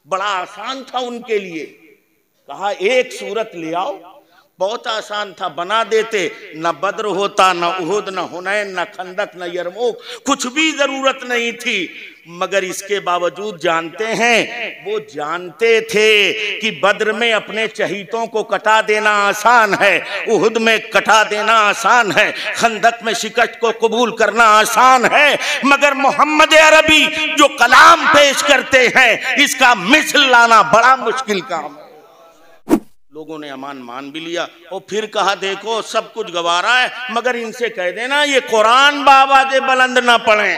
बड़ा आसान था उनके लिए। कहा एक सूरत ले आओ, बहुत आसान था, बना देते। न बद्र होता, न उहुद, न हुनैन, न खंदक, न यरमूक, कुछ भी जरूरत नहीं थी। मगर इसके बावजूद जानते हैं, वो जानते थे कि बद्र में अपने चहीतों को कटा देना आसान है, उहुद में कटा देना आसान है, खंदक में शिकस्त को कबूल करना आसान है, मगर मोहम्मद अरबी जो कलाम पेश करते हैं, इसका मिसल लाना बड़ा मुश्किल काम है। लोगों ने अमान मान भी लिया और फिर कहा देखो सब कुछ गवारा है, मगर इनसे कह देना ये कुरान बावाज़े बुलंद ना पढ़ें।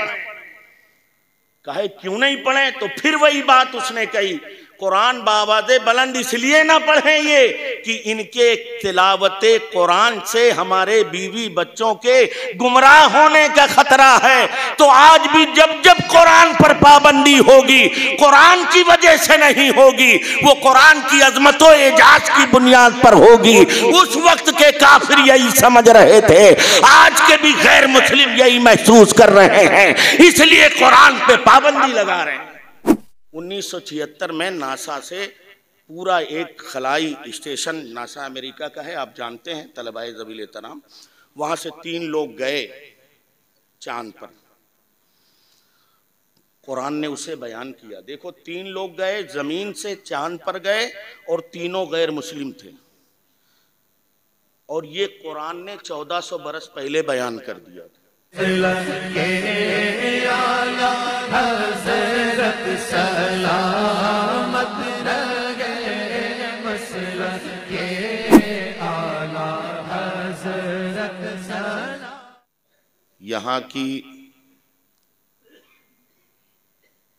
कहे क्यों नहीं पढ़े? तो फिर वही बात उसने कही, कुरान बावाज़े बुलंद इसलिए ना पढ़ें ये कि इनके तिलावते कुरान से हमारे बीवी बच्चों के गुमराह होने का खतरा है। तो आज भी जब जब कुरान पर पाबंदी होगी, कुरान की वजह से नहीं होगी, वो कुरान की अजमतों एजाज की बुनियाद पर होगी। उस वक्त के काफिर यही समझ रहे थे, आज के भी गैर मुस्लिम यही महसूस कर रहे हैं, इसलिए कुरान पे पाबंदी लगा रहे हैं। 1976 में नासा से पूरा एक खलाई स्टेशन, नासा अमेरिका का है, आप जानते हैं, तलबाए ज़बील एहतराम, वहां से 3 लोग गए चांद पर। कुरान ने उसे बयान किया। देखो 3 लोग गए, जमीन से चांद पर गए और तीनों गैर मुस्लिम थे, और ये कुरान ने 1400 बरस पहले बयान कर दिया था। यहाँ की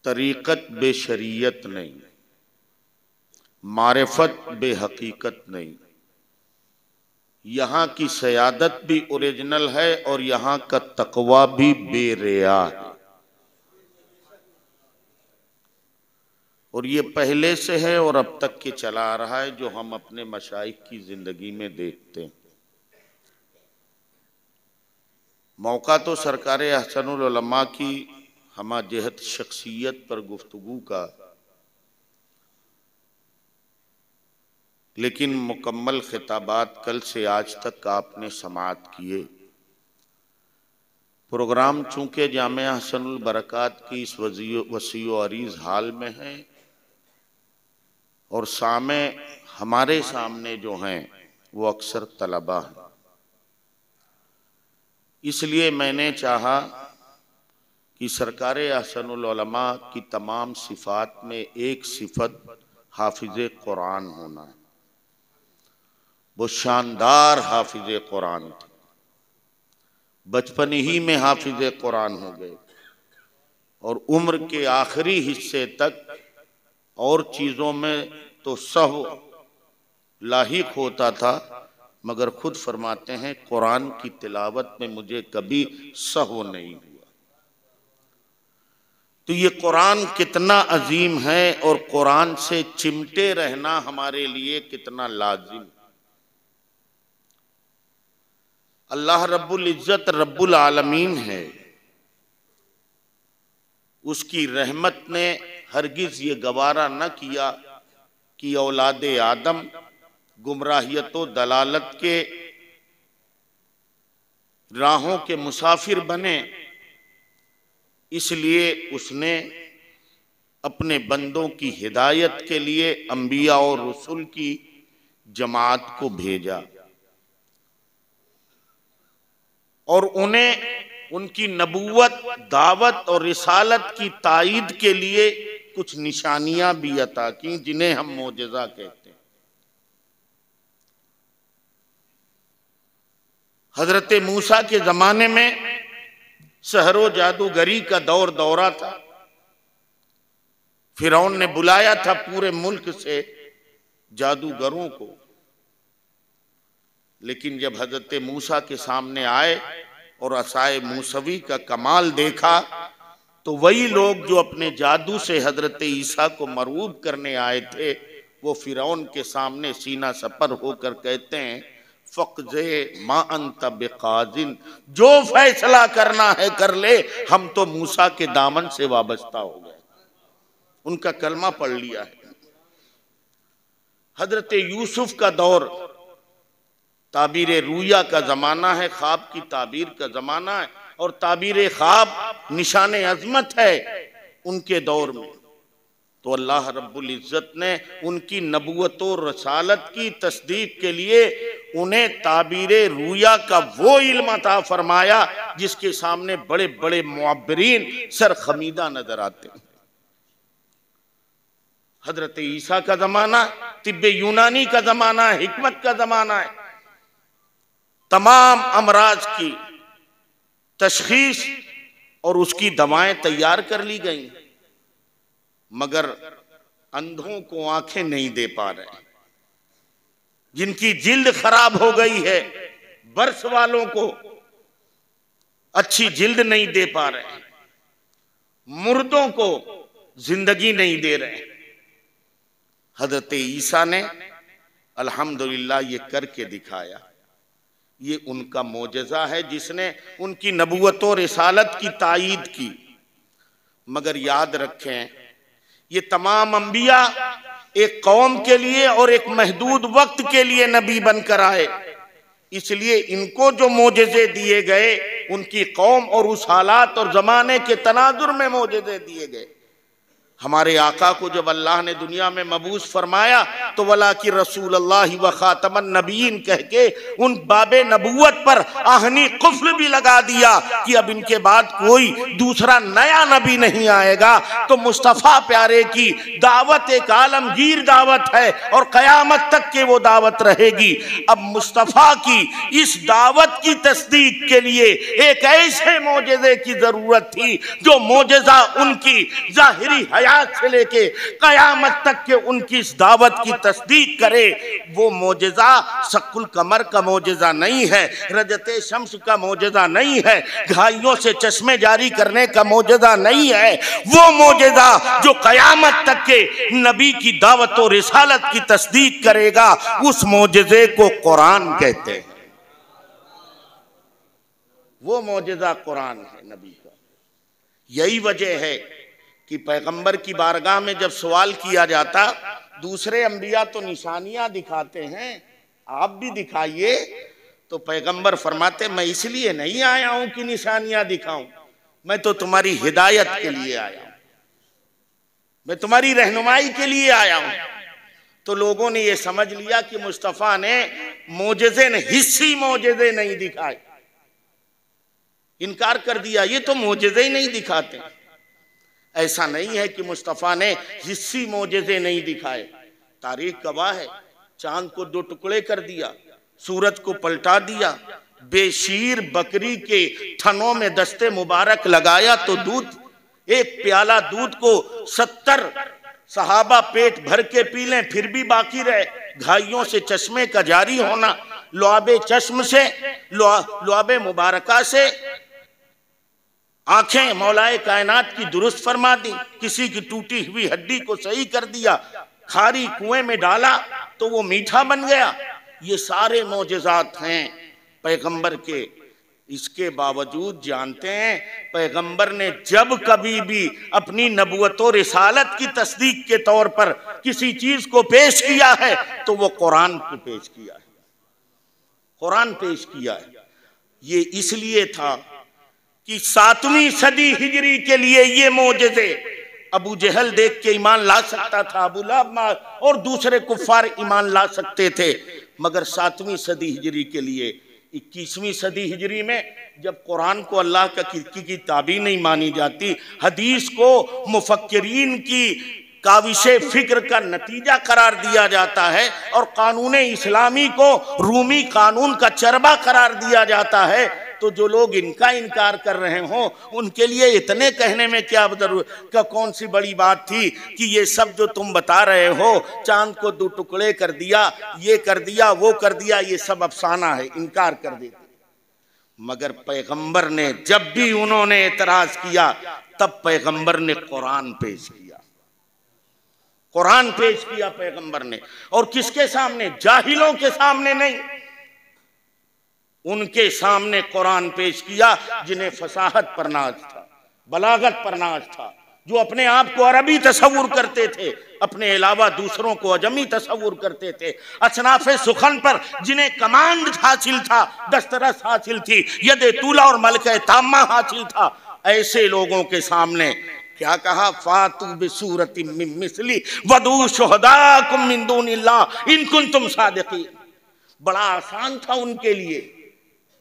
तरीक़त बेशरीयत नहीं, मारिफत बेहकीकत नहीं, यहाँ की सयादत भी ओरिजिनल है और यहाँ का तकवा भी बेरिया है। और ये पहले से है और अब तक के चला आ रहा है, जो हम अपने मशाइख की जिंदगी में देखते हैं। मौका तो सरकार अहसनुल उलमा की हमाजहत शख्सियत पर गुफ्तगू का, लेकिन मुकम्मल खिताबात कल से आज तक आपने समाअत किए। प्रोग्राम चूँकि जामिया हसनुल बरक़ात की इस वसीअ अरीज़ हाल में है और सामे हमारे सामने जो हैं वो अक्सर तलबा हैं, इसलिए मैंने चाहा कि सरकार अहसनुल उलमा की तमाम सिफ़ात में एक सिफत हाफिज़ कुरान होना है। वो शानदार हाफिज़ कुरान थे, बचपन ही में हाफिज़ कुरान हो गए और उम्र के आखिरी हिस्से तक और चीज़ों में तो सब लाहिक होता था, मगर खुद फरमाते हैं कुरान की तिलावत में मुझे कभी सहव नहीं हुआ। तो ये कुरान कितना अजीम है और कुरान से चिमटे रहना हमारे लिए कितना लाजिम। अल्लाह रब्बुल इज्जत रब्बुल आलमीन है, उसकी रहमत ने हरगिज ये गवारा न किया कि औलादे आदम गुमराहियत व दलालत के राहों के मुसाफिर बने, इसलिए उसने अपने बंदों की हिदायत के लिए अंबिया और रसूल की जमात को भेजा और उन्हें उनकी नबूवत, दावत और रिसालत की तायीद के लिए कुछ निशानियां भी अता की, जिन्हें हम मोजज़ा कहते हैं। हजरत मूसा के जमाने में सहरो जादूगरी का दौरा था। फिरौन ने बुलाया था पूरे मुल्क से जादूगरों को, लेकिन जब हजरत मूसा के सामने आए और असाए मूसवी का कमाल देखा, तो वही लोग जो अपने जादू से हजरत ईसा को मरऊब करने आए थे, वो फिरौन के सामने सीना सपर होकर कहते हैं, फ़क़ज़े मा अंत बिक़ाज़िन, जो फैसला करना है कर ले, हम तो मूसा के दामन से वाबस्ता हो गए। उनका कलमा पढ़ लिया है। हजरत यूसुफ का दौर ताबीर रूया का ज़माना है, ख्वाब की ताबीर का ज़माना है, और ताबीर ख्वाब निशान अजमत है उनके दौर में। तो अल्लाह रब्बुल इज़्ज़त ने उनकी नबुवत और रसालत की तस्दीक के लिए उन्हें ताबीर रूया का वो इल्म अता फरमाया जिसके सामने बड़े बड़े मुअब्बिरीन सर खमीदा नजर आते हैं। हजरत ईसा का ज़माना तिब्बे यूनानी का ज़माना है, हिकमत का ज़माना है। तमाम अमराज की तशखीस और उसकी दवाएं तैयार कर ली गई, मगर अंधों को आंखें नहीं दे पा रहे, जिनकी जिल्द खराब हो गई है बर्स वालों को अच्छी जिल्द नहीं दे पा रहे, मुर्दों को जिंदगी नहीं दे रहे। हजरत ईसा ने अल्हम्दुलिल्लाह ये करके दिखाया। ये उनका मोजज़ा है जिसने उनकी नबुवत और रिसालत की तायीद की। मगर याद रखें, ये तमाम अंबिया एक कौम के लिए और एक महदूद वक्त के लिए नबी बनकर आए, इसलिए इनको जो मोजज़े दिए गए उनकी कौम और उस हालात और ज़माने के तनाजुर में मोजज़े दिए गए। हमारे आका को जब अल्लाह ने दुनिया में मबूस फरमाया तो वला की रसूल अल्लाह व खातमन नबीन कह के उन बाबे नबूवत पर आहनी कुफ्र भी लगा दिया कि अब इनके बाद कोई दूसरा नया नबी नहीं आएगा। तो मुस्तफ़ा प्यारे की दावत एक आलमगीर दावत है और क़यामत तक के वो दावत रहेगी। अब मुस्तफ़ा की इस दावत की तस्दीक के लिए एक ऐसे मोजज़े की ज़रूरत थी जो मोजज़ा उनकी ज़ाहिरी से लेके कयामत तक के उनकी इस दावत की तस्दीक करे। वो मोजज़ा शक्कुल कमर का मोजज़ा नहीं है, रजते शम्स का मोजज़ा नहीं है, घाइयों से चश्मे जारी करने का मोजज़ा नहीं है। वो मोजज़ा जो कयामत तक के नबी की दावत और रिसालत की तस्दीक करेगा, उस मोजज़े को कुरान कहते हैं। वो मोजज़ा कुरान है नबी का। यही वजह है कि पैगंबर की बारगाह में जब सवाल किया जाता, दूसरे अंबिया तो निशानियां दिखाते हैं, आप भी दिखाइए, तो पैगंबर फरमाते मैं इसलिए नहीं आया हूं कि निशानियां दिखाऊं, मैं तो तुम्हारी हिदायत के लिए आया हूं, मैं तुम्हारी रहनुमाई के लिए आया हूं। तो लोगों ने यह समझ लिया कि मुस्तफा ने मोजज़े ने हिस्सी मोजज़े नहीं दिखाए, इनकार कर दिया, ये तो मोजज़े ही नहीं दिखाते। ऐसा नहीं है कि मुस्तफ़ा ने हिस्सी मोजज़े नहीं दिखाए। तारीख गवाह है, चांद को दो टुकड़े कर दिया, सूरज को पलटा दिया, बेशीर बकरी के थनों में दस्ते मुबारक लगाया तो दूध, एक प्याला दूध को 70 सहाबा पेट भर के पी लें फिर भी बाकी रहे। घाइयों से चश्मे का जारी होना, लुआबे चश्म से, लुआबे मुबारका से आंखें मौलाए कायनात की दुरुस्त फरमा दी, किसी की टूटी हुई हड्डी को सही कर दिया, खारी कुएं में डाला तो वो मीठा बन गया। ये सारे मौजज़ात हैं पैगंबर के। इसके बावजूद जानते हैं पैगंबर ने जब कभी भी अपनी नबुवत और रिसालत की तस्दीक के तौर पर किसी चीज को पेश किया है तो वो कुरान को पेश किया है, कुरान पेश किया है। ये इसलिए था कि 7वीं सदी हिजरी के लिए ये मोजज़े अबू जहल देख के ईमान ला सकता था, अबू लहब और दूसरे कुफार ईमान ला सकते थे, मगर 7वीं सदी हिजरी के लिए 21वीं सदी हिजरी में जब कुरान को अल्लाह का किताबी नहीं मानी जाती, हदीस को मुफक्किरीन की काविशे फिक्र का नतीजा करार दिया जाता है और कानून इस्लामी को रूमी कानून का चरबा करार दिया जाता है, तो जो लोग इनका इनकार कर रहे हों उनके लिए इतने कहने में क्या जरूरत, कौन सी बड़ी बात थी कि ये सब जो तुम बता रहे हो, चांद को 2 टुकड़े कर दिया, ये कर दिया, वो कर दिया, ये सब अफसाना है, इनकार कर देते। मगर पैगंबर ने जब भी उन्होंने एतराज किया तब पैगंबर ने कुरान पेश किया, कुरान पेश किया पैगंबर ने। और किसके सामने? जाहिलों के सामने नहीं, उनके सामने कुरान पेश किया जिन्हें फसाहत पर नाज था, बलागत पर नाज था, जो अपने आप को अरबी तस्वुर करते थे, अपने अलावा दूसरों को अजमी तस्वुर करते थे, असनाफे सुखन पर जिन्हें कमांड हासिल था, दस्तरस हासिल थी, यदे तूला और मलके तामा हासिल था, ऐसे लोगों के सामने क्या कहा, फातु बिसूरति मिन मिस्ली वदू शुहदाकुम मिन दूनिल्लाह इन कुंतुम सादिकीन। बड़ा आसान था उनके लिए,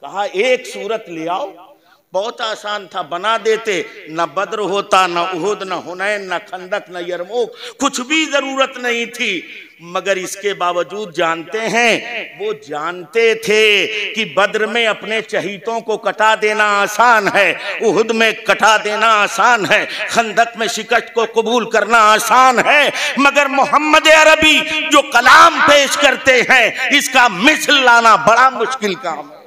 कहा एक सूरत ले आओ, बहुत आसान था, बना देते। न बद्र होता, न उहुद, न हुनैन, न खंदक, न यरमूक, कुछ भी जरूरत नहीं थी। मगर इसके बावजूद जानते हैं, वो जानते थे कि बद्र में अपने चहीतों को कटा देना आसान है, उहुद में कटा देना आसान है, खंदक में शिकस्त को कबूल करना आसान है, मगर मोहम्मद अरबी जो कलाम पेश करते हैं, इसका मिसल लाना बड़ा मुश्किल काम है।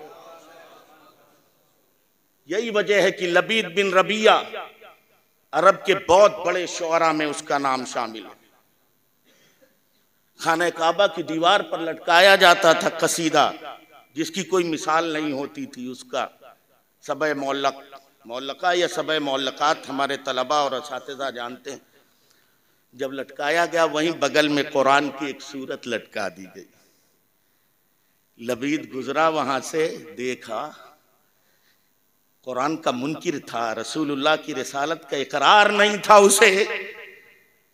यही वजह है कि लबीद बिन रबिया अरब के बहुत बड़े शुअरा में उसका नाम शामिल है। खाने काबा की दीवार पर लटकाया जाता था कसीदा, जिसकी कोई मिसाल नहीं होती थी, उसका सबे मौलका या सबे मौलकात हमारे तलबा और असातिज़ा जानते हैं। जब लटकाया गया, वहीं बगल में कुरान की एक सूरत लटका दी गई। लबीद गुजरा वहां से, देखा, कुरान का मुनकिर था, रसूलुल्लाह की रिसालत का इकरार नहीं था उसे,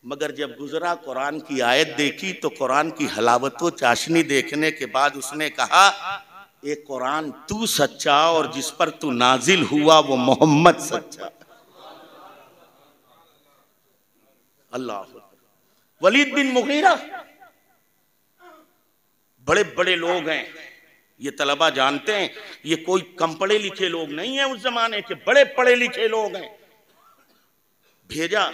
मगर जब गुजरा कुरान की आयत देखी तो कुरान की हलावत व चाशनी देखने के बाद उसने कहा, ए कुरान तू सच्चा और जिस पर तू नाजिल हुआ वो मोहम्मद सच्चा। अल्लाह। वलीद बिन मुगीरा बड़े बड़े लोग हैं, ये तलबा जानते हैं, ये कोई कम पढ़े लिखे लोग नहीं है, उस जमाने के बड़े पढ़े लिखे लोग हैं। भेजा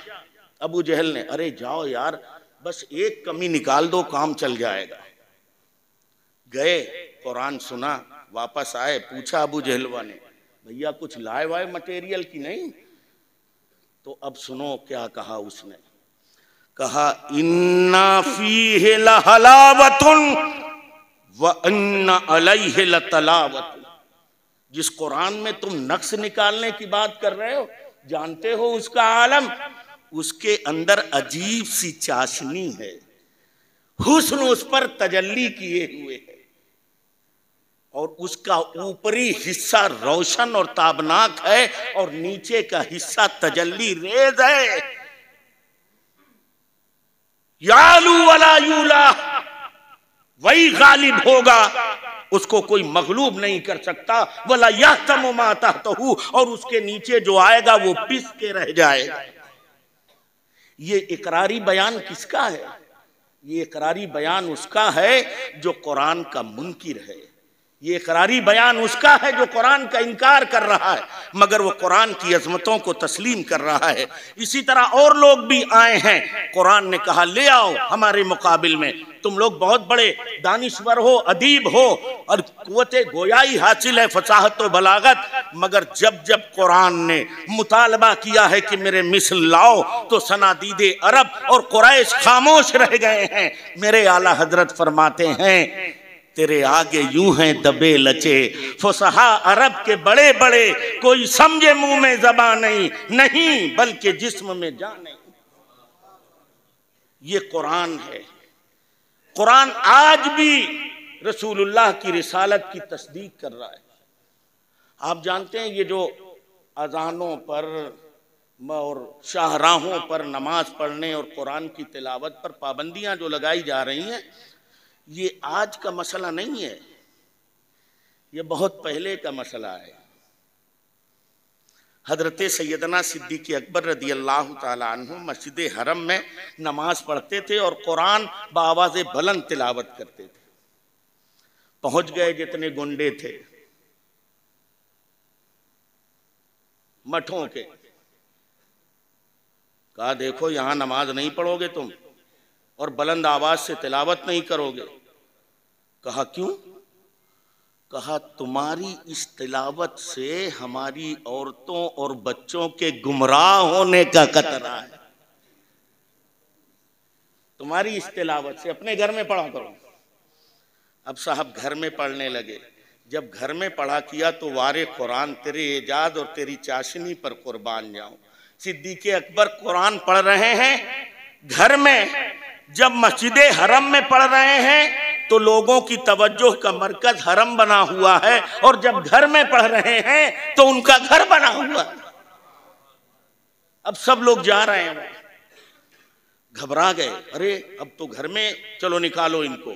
अबू जहल ने, अरे जाओ यार, बस एक कमी निकाल दो, काम चल जाएगा। गए, कुरान सुना, वापस आए, पूछा अबू जहलवा ने, भैया कुछ लाए वाए मटेरियल की नहीं? तो अब सुनो क्या कहा उसने, कहा इन्ना फीहि लहलावतुन व अन्ना अलैहि लतलावतुन। जिस कुरान में तुम नक्श निकालने की बात कर रहे हो, जानते हो उसका आलम, उसके अंदर अजीब सी चाशनी है, हुस्न उस पर तजल्ली किए हुए है, और उसका ऊपरी हिस्सा रोशन और ताबनाक है और नीचे का हिस्सा तजल्ली रेज है। यालू वला यूला, वही गालिब होगा, उसको कोई मगलूब नहीं कर सकता। वला यहतमु मा तहतहू, और उसके नीचे जो आएगा वो पिस के रह जाएगा। ये इकरारी बयान किसका है? ये इकरारी बयान उसका है जो कुरान का मुनकिर है। ये इकरारी बयान उसका है जो कुरान का इनकार कर रहा है, मगर वो कुरान की अजमतों को तस्लीम कर रहा है। इसी तरह और लोग भी आए हैं, कुरान ने कहा ले आओ हमारे मुकाबिल में, तुम लोग बहुत बड़े दानिश्वर हो, अदीब हो और कुव्वते गोयाई हासिल है, फसाहत व बलागत, मगर जब जब कुरान ने मुतालबा किया है कि मेरे मिसल लाओ, तो सनादीदे अरब और कुरैश खामोश रह गए हैं। मेरे आला हजरत फरमाते हैं, तेरे आगे यूं हैं दबे लचे फुसहा अरब के बड़े बड़े, कोई समझे मुंह में ज़बान नहीं बल्कि जिस्म में जान नहीं। ये कुरान है। कुरान आज भी रसूलुल्लाह की रिसालत की तस्दीक कर रहा है। आप जानते हैं ये जो अजानों पर और शाहराहों पर नमाज पढ़ने और कुरान की तिलावत पर पाबंदियां जो लगाई जा रही हैं, ये आज का मसला नहीं है, ये बहुत पहले का मसला है। हजरत सैयदना सिद्दीक़ अकबर रदी अल्लाह ताला अन्हु मस्जिद हरम में नमाज पढ़ते थे और कुरान बावाज़ बुलंद तिलावत करते थे। पहुंच गए जितने गुंडे थे मठों के, कहा देखो यहां नमाज नहीं पढ़ोगे तुम और बुलंद आवाज से तिलावत नहीं करोगे। कहा क्यों? कहा तुम्हारी इस तिलावत से हमारी औरतों और बच्चों के गुमराह होने का खतरा है। तुम्हारी इस तिलावत से, अपने घर में पढ़ा करो। अब साहब घर में पढ़ने लगे। जब घर में पढ़ा किया तो वारे कुरान तेरे एजाज और तेरी चाशनी पर कुर्बान जाऊं। सिद्दीक़ अकबर कुरान पढ़ रहे हैं घर में, जब मस्जिद हरम में पढ़ रहे हैं तो लोगों की तवज्जो का मरकज हरम बना हुआ है, और जब घर में पढ़ रहे हैं तो उनका घर बना हुआ है। अब सब लोग जा रहे हैं, घबरा गए, अरे अब तो घर में, चलो निकालो इनको।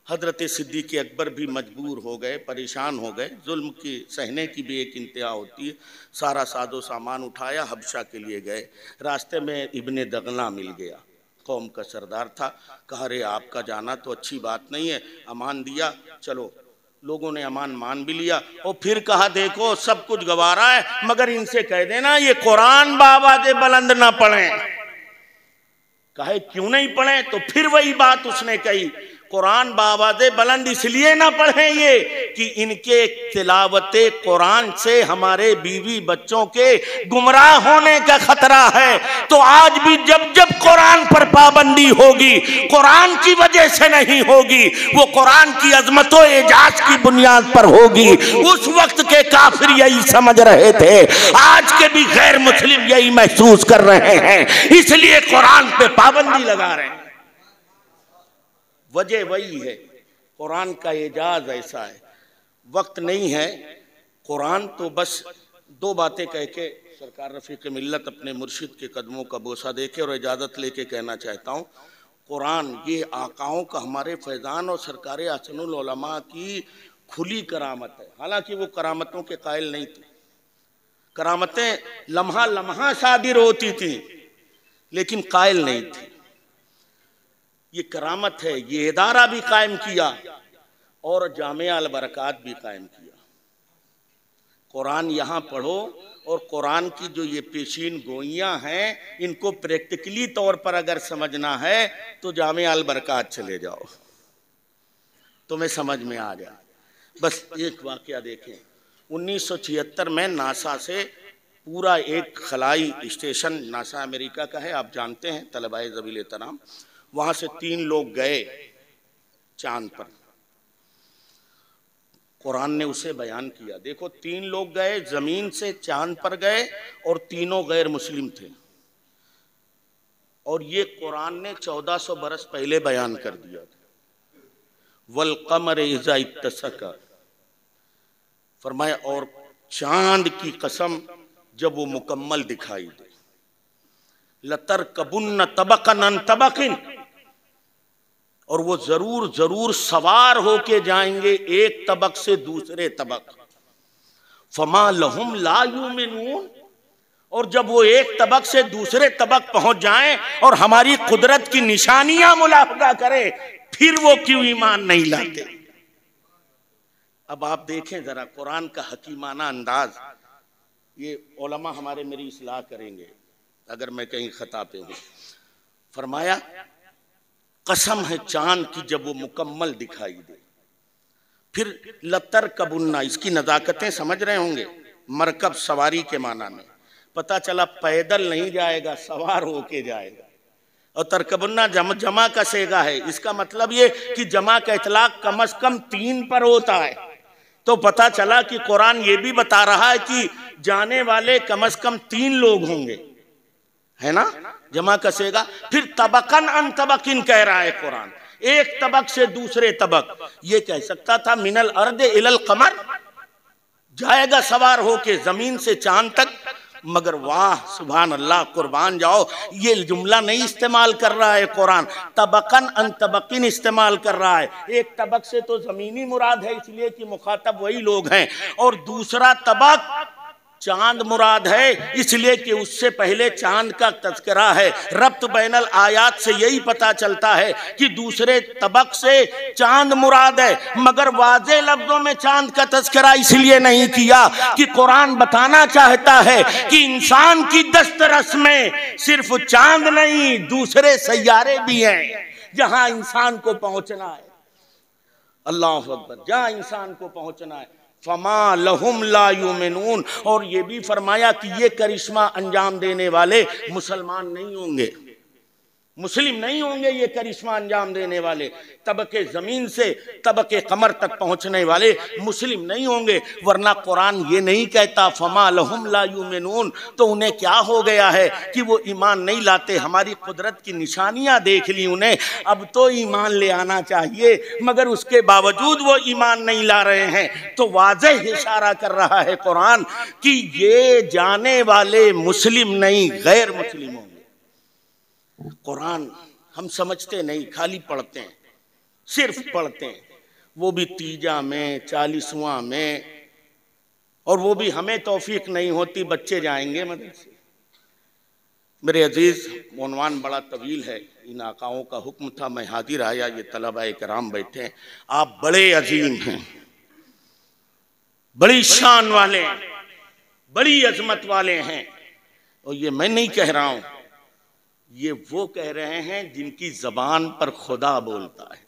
हजरत सिद्दीक़ अकबर भी मजबूर हो गए, परेशान हो गए। जुल्म की सहने की भी एक इंतहा होती है। सारा सादो सामान उठाया, हबशा के लिए गए। रास्ते में इब्ने दगना मिल गया, कौम का सरदार था। कहा रे आपका जाना तो अच्छी बात नहीं है, अमान दिया, चलो। लोगों ने अमान मान भी लिया, और फिर कहा देखो सब कुछ गवारा है, मगर इनसे कह देना ये कुरान बाबा दे बुलंद ना पढ़ें। कहे क्यों नहीं पढ़े? तो फिर वही बात उसने कही, कुरान बाबा दे बुलंद इसलिए ना पढ़ें ये कि इनके तिलावते कुरान से हमारे बीवी बच्चों के गुमराह होने का खतरा है। तो आज भी जब जब कुरान पर पाबंदी होगी, कुरान की वजह से नहीं होगी, वो कुरान की अजमतों एजाज की बुनियाद पर होगी। उस वक्त के काफिर यही समझ रहे थे, आज के भी गैर मुस्लिम यही महसूस कर रहे हैं, इसलिए कुरान पे पाबंदी लगा रहे हैं। वजह वही है, कुरान का एजाज ऐसा है। वक्त नहीं है, कुरान तो बस दो बातें कह के सरकार रफ़ीक़ मिल्लत अपने मुर्शिद के कदमों का बोसा देके और इजाज़त लेके कहना चाहता हूँ, कुरान ये आकाओं का, हमारे फैज़ान और सरकार अहसनुल उलमा की खुली करामत है। हालांकि वो करामतों के कायल नहीं थे, करामतें लम्हा लम्हा सादिर होती थी, लेकिन कायल नहीं थी। ये करामत है, ये इदारा भी कायम किया और जामिया अल बरकात भी कायम किया। कुरान यहाँ पढ़ो, और कुरान की जो ये पेशीन गोइयाँ हैं, इनको प्रैक्टिकली तौर पर अगर समझना है तो जामिया अल बरकात चले जाओ, तुम्हें समझ में आ जाए। बस एक वाकया देखें, 1976 में नासा से पूरा एक खलाई स्टेशन, नासा अमेरिका का है, आप जानते हैं, तलबाए ज़बील एहतराम, वहां से 3 लोग गए चांद पर। कुरान ने उसे बयान किया। देखो 3 लोग गए, जमीन से चांद पर गए, और तीनों गैर मुस्लिम थे, और ये कुरान ने 1400 बरस पहले बयान कर दिया था। वल कमर इज़ा इत्तसका, फरमाया और चांद की कसम जब वो मुकम्मल दिखाई दे, लतरकबुन्न तबकन अन तबकिन, और वो जरूर जरूर सवार होके जाएंगे एक तबक से दूसरे तबक। फमा लहुम ला युमिनून, और जब वो एक तबक से दूसरे तबक पहुंच जाएं और हमारी कुदरत की निशानियां मुलाहजा करें, फिर वो क्यों ईमान नहीं लाते? अब आप देखें जरा कुरान का हकीमाना अंदाज। ये उलमा हमारे मेरी इस्लाह करेंगे अगर मैं कहीं खता पे हूं। फरमाया कसम है चांद की जब वो मुकम्मल दिखाई दे, फिर लतर कबुन्ना, इसकी नजाकतें समझ रहे होंगे, मरकब सवारी के माना में। पता चला पैदल नहीं जाएगा, सवार होके जाएगा। और तरकबुन्ना जमा का सेगा है, इसका मतलब ये कि जमा का इतलाक कम अज कम 3 पर होता है। तो पता चला कि कुरान ये भी बता रहा है कि जाने वाले कम अज कम 3 लोग होंगे, है ना, जमा कसेगा। फिर तबकन अन तबकिन कह रहा है कुरान, एक तबक से दूसरे तबक। ये कह सकता था मिनल अर्द इलल कमर, जाएगा सवार होके जमीन से चांद तक, मगर वाह सुभान अल्लाह, कुर्बान जाओ, ये जुमला नहीं इस्तेमाल कर रहा है कुरान, तबकन अन तबकिन इस्तेमाल कर रहा है। एक तबक से तो जमीनी मुराद है, इसलिए कि मुखातब वही लोग हैं, और दूसरा तबक चांद मुराद है, इसलिए कि उससे पहले चांद का तज़किरा है। रब्त बैनल आयात से यही पता चलता है कि दूसरे तबक से चांद मुराद है, मगर वाज़े लफ्जों में चांद का तज़किरा इसलिए नहीं किया कि कुरान बताना चाहता है कि इंसान की दस्तरस में सिर्फ चांद नहीं, दूसरे सैयारे भी हैं जहां इंसान को पहुंचना है। अल्लाह अकबर, जहां इंसान को पहुंचना है। फमा लहुम ला युमिनून, और ये भी फरमाया कि ये करिश्मा अंजाम देने वाले मुसलमान नहीं होंगे। मुस्लिम नहीं होंगे ये करिश्मा अंजाम देने वाले, तबके जमीन से तबके कमर तक पहुंचने वाले मुस्लिम नहीं होंगे। वरना कुरान ये नहीं कहता फमा लहुम ला युमिनून, तो उन्हें क्या हो गया है कि वो ईमान नहीं लाते। हमारी कुदरत की निशानियां देख ली उन्हें, अब तो ईमान ले आना चाहिए, मगर उसके बावजूद वो ईमान नहीं ला रहे हैं। तो वाज़ेह इशारा कर रहा है कुरान कि ये जाने वाले मुस्लिम नहीं गैर मुस्लिम होंगे। कुरान हम समझते नहीं, खाली पढ़ते हैं, सिर्फ पढ़ते हैं, वो भी तीजा में 40वां में, और वो भी हमें तौफीक नहीं होती, बच्चे जाएंगे मदरसे। मेरे अजीज, उन्वान बड़ा तवील है, इन आकाओं का हुक्म था, मैं हाजिर आया, ये तलबा किराम बैठे हैं। आप बड़े अजीम हैं, बड़ी शान वाले हैं, बड़ी अजमत वाले हैं, और ये मैं नहीं कह रहा हूं, ये वो कह रहे हैं जिनकी जबान पर खुदा बोलता है,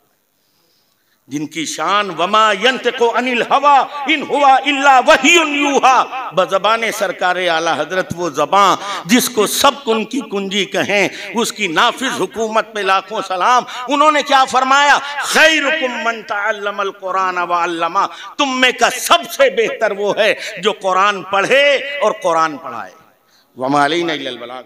जिनकी शान वमा यंतिकु अनिल हवा इन हुआ इल्ला वहीयुन यूहा, बज़बान सरकार आला हजरत वो जबान जिसको सब उनकी कुंजी कहें, उसकी नाफिज हुकूमत पे लाखों सलाम। उन्होंने क्या फरमाया, खैरुकुम मन तअल्लमल कुरान व अल्लमा, तुम में का सबसे बेहतर वो है जो कुरान पढ़े और कुरान पढ़ाए। वमा अलैना इल्लल बलाग।